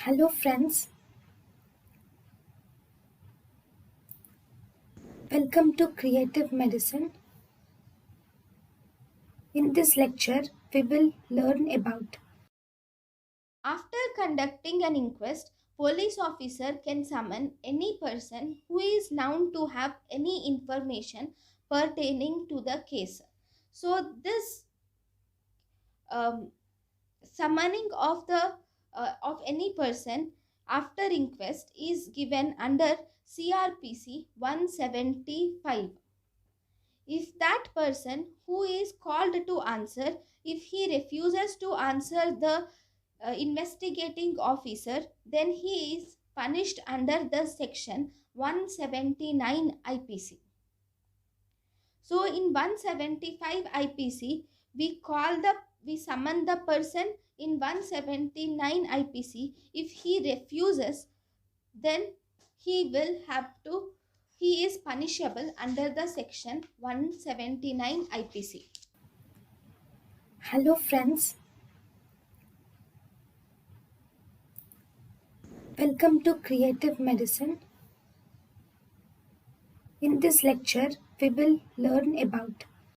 Hello, friends. Welcome to Creative Medicine. In this lecture, we will learn about After conducting an inquest, police officer can summon any person who is known to have any information pertaining to the case. So this um, summoning of any person after inquest is given under CRPC 175. If that person who is called to answer, if he refuses to answer the investigating officer, then he is punished under the section 179 IPC. So in 175 IPC, we summon the person. In 179 IPC, if he refuses, then he will have to he is punishable under the section 179 IPC. Hello, friends. Welcome to Creative Medicine. In this lecture, we will learn about